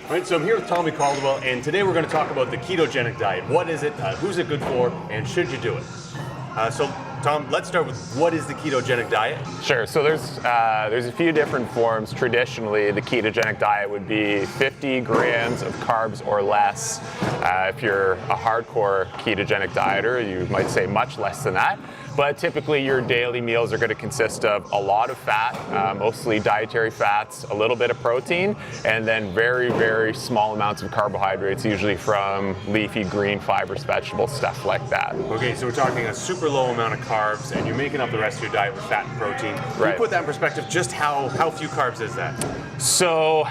All right, so I'm here with Tommy Caldwell, and today we're going to talk about the ketogenic diet. What is it? Who's it good for? And should you do it? So, Tom, let's start with what is the ketogenic diet? Sure. So there's a few different forms. Traditionally, the ketogenic diet would be 50 grams of carbs or less. If you're a hardcore ketogenic dieter, you might say much less than that. But typically your daily meals are going to consist of a lot of fat, mostly dietary fats, a little bit of protein, and then very, very small amounts of carbohydrates, usually from leafy green fibrous vegetables, stuff like that. Okay, so we're talking a super low amount of carbs, and you're making up the rest of your diet with fat and protein. Can Right. you put that in perspective? Just how few carbs is that? So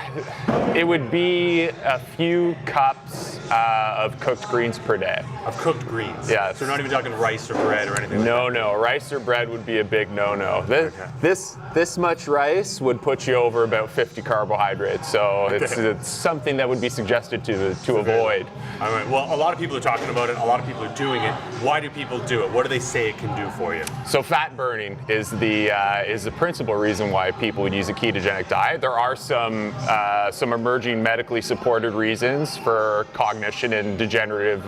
it would be a few cups of cooked greens per day. Of cooked greens? Yeah. So we're not even talking rice or bread or anything like that? No, rice or bread would be a big no-no. Okay. This much rice would put you over about 50 carbohydrates, so it's something that would be suggested to avoid. All right, well, a lot of people are talking about it, a lot of people are doing it. Why do people do it? What do they say it can do for you? So fat burning is the principal reason why people would use a ketogenic diet. There are some emerging medically supported reasons for cognition and degenerative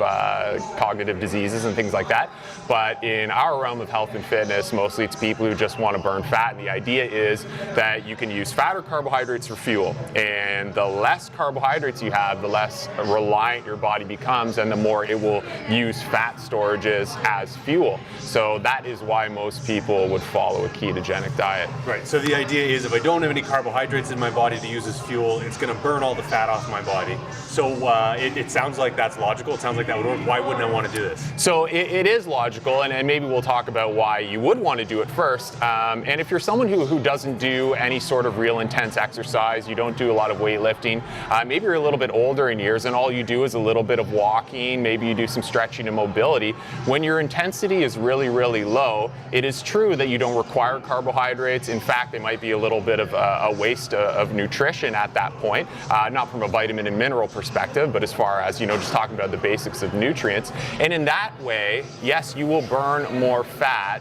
cognitive diseases and things like that. But in our realm of health and fitness, mostly it's people who just want to burn fat. And the idea is that you can use fat or carbohydrates for fuel. And the less carbohydrates you have, the less reliant your body becomes, and the more it will use fat storages as fuel. So that is why most people would follow a ketogenic diet. Right, so the idea is if I don't have any carbohydrates in my body to use as fuel, it's going to burn all the fat off my body. So it sounds like that's logical. It sounds like that would work. Why wouldn't I want to do this? So it is logical, and maybe we'll talk about why you would want to do it first. And if you're someone who doesn't do any sort of real intense exercise, you don't do a lot of weightlifting, maybe you're a little bit older in years and all you do is a little bit of walking, maybe you do some stretching and mobility. When your intensity is really, really low, it is true that you don't require carbohydrates. In fact, they might be a little bit of a waste of nutrition at that point, not from a vitamin and mineral perspective, but as far as, just talking about the basics of nutrients. And in that way, yes, you will burn more fat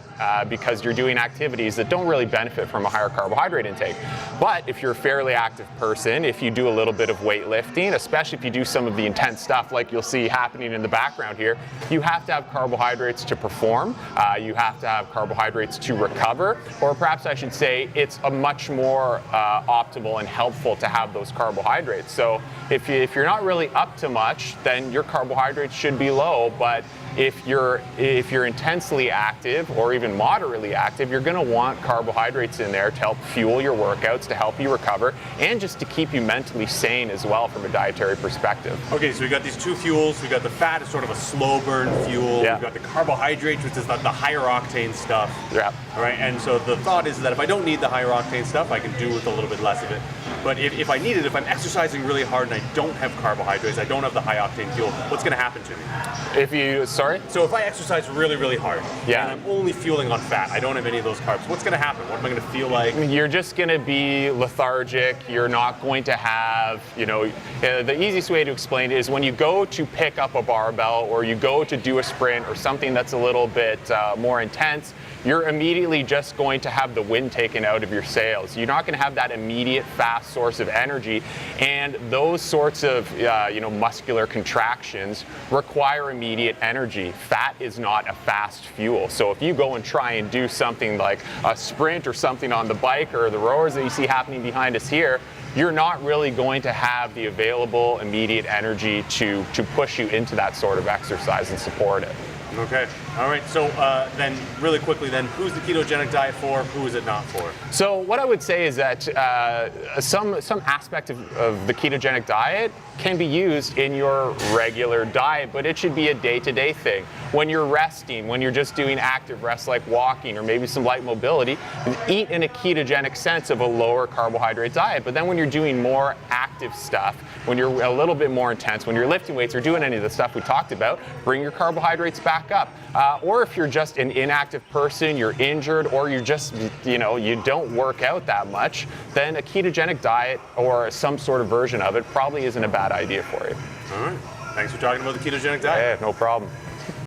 because you're doing activities that don't really benefit from a higher carbohydrate intake. But if you're a fairly active person, if you do a little bit of weightlifting, especially if you do some of the intense stuff like you'll see happening in the background here, you have to have carbohydrates to perform, you have to have carbohydrates to recover, or perhaps I should say it's a much more optimal and helpful to have those carbohydrates. So if you're not really up to much, then your carbohydrates should be low, but if you're intensely active or even moderately active, you're going to want carbohydrates in there to help fuel your workouts, to help you recover, and just to keep you mentally sane as well from a dietary perspective. Okay, so we got these two fuels. We got the fat as sort of a slow burn fuel. Yeah. We've got the carbohydrates, which is the higher octane stuff. Yeah. All right, and so the thought is that if I don't need the higher octane stuff, I can do with a little bit less of it. But if I need it, if I'm exercising really hard and I don't have carbohydrates, I don't have the high octane fuel, what's going to happen to me? Sorry? So if I exercise really, really hard, Yeah. and I'm only fueling on fat, I don't have any of those carbs, what's going to happen? What am I going to feel like? You're just going to be lethargic. You're not going to have, the easiest way to explain it is when you go to pick up a barbell or you go to do a sprint or something that's a little bit more intense, you're immediately just going to have the wind taken out of your sails. You're not going to have that immediate fast source of energy, and those sorts of muscular contractions require immediate energy. Fat is not a fast fuel. So if you go and try and do something like a sprint or something on the bike or the rowers that you see happening behind us here, you're not really going to have the available immediate energy to push you into that sort of exercise and support it. Okay. All right. So then, really quickly, then, who's the ketogenic diet for? Who is it not for? So what I would say is that some aspect of the ketogenic diet can be used in your regular diet, but it should be a day-to-day thing. When you're resting, when you're just doing active rest like walking or maybe some light mobility, eat in a ketogenic sense of a lower carbohydrate diet. But then when you're doing more active stuff, when you're a little bit more intense, when you're lifting weights or doing any of the stuff we talked about, bring your carbohydrates back up. Or if you're just an inactive person, you're injured, or you just, you don't work out that much, then a ketogenic diet or some sort of version of it probably isn't a bad idea for you. All right. Thanks for talking about the ketogenic diet. Yeah, no problem.